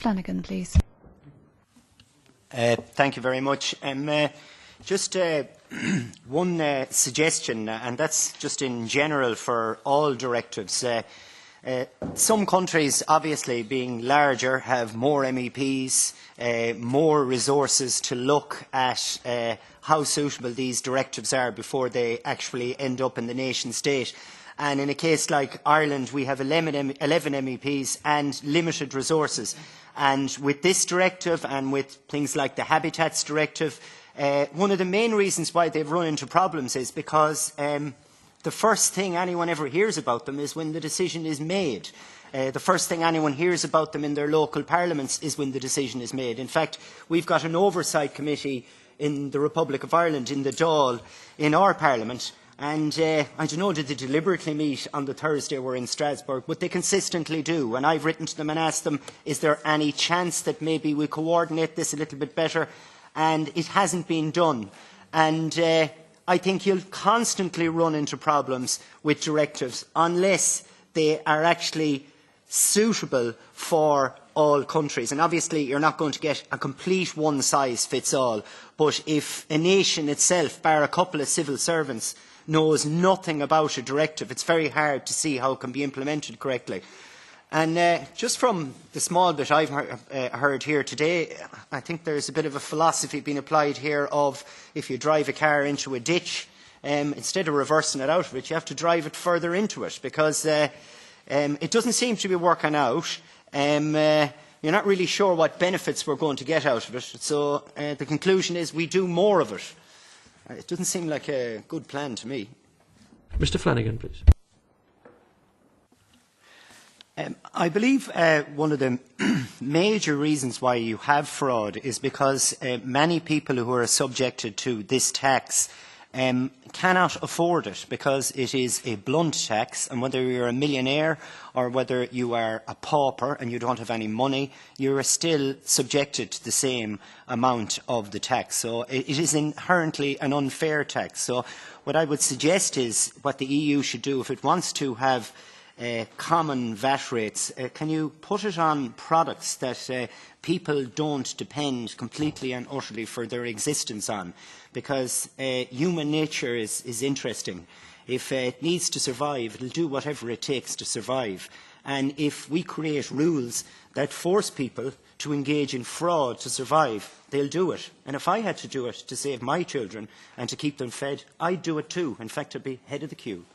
Flanagan, please. Thank you very much. Just one suggestion, and that's just in general for all directives. Some countries, obviously being larger, have more MEPs, more resources to look at how suitable these directives are before they actually end up in the nation state. And in a case like Ireland, we have 11 MEPs and limited resources. And with this directive and with things like the Habitats Directive, one of the main reasons why they've run into problems is because the first thing anyone ever hears about them is when the decision is made. The first thing anyone hears about them in their local parliaments is when the decision is made. In fact, we've got an oversight committee in the Republic of Ireland, in the Dáil, in our parliament. And I don't know, did they deliberately meet on the Thursday we're in Strasbourg, but they consistently do. And I've written to them and asked them, is there any chance that maybe we coordinate this a little bit better? And it hasn't been done. And I think you'll constantly run into problems with directives unless they are actually suitable for all countries. And obviously you're not going to get a complete one-size-fits-all. But if a nation itself, bar a couple of civil servants, knows nothing about a directive, it's very hard to see how it can be implemented correctly. And just from the small bit I've heard here today, I think there's a bit of a philosophy being applied here of if you drive a car into a ditch, instead of reversing it out of it, you have to drive it further into it, because it doesn't seem to be working out. You're not really sure what benefits we're going to get out of it. So the conclusion is we do more of it. It doesn't seem like a good plan to me. Mr Flanagan, please. I believe one of the major reasons why you have fraud is because many people who are subjected to this tax cannot afford it, because it is a blunt tax, and whether you're a millionaire or whether you are a pauper and you don't have any money, you are still subjected to the same amount of the tax. So it is inherently an unfair tax. So what I would suggest is what the EU should do, if it wants to have common VAT rates, can you put it on products that people don't depend completely and utterly for their existence on? Because human nature is interesting. If it needs to survive, it will do whatever it takes to survive. And if we create rules that force people to engage in fraud to survive, they'll do it. And if I had to do it to save my children and to keep them fed, I'd do it too. In fact, I'd be head of the queue.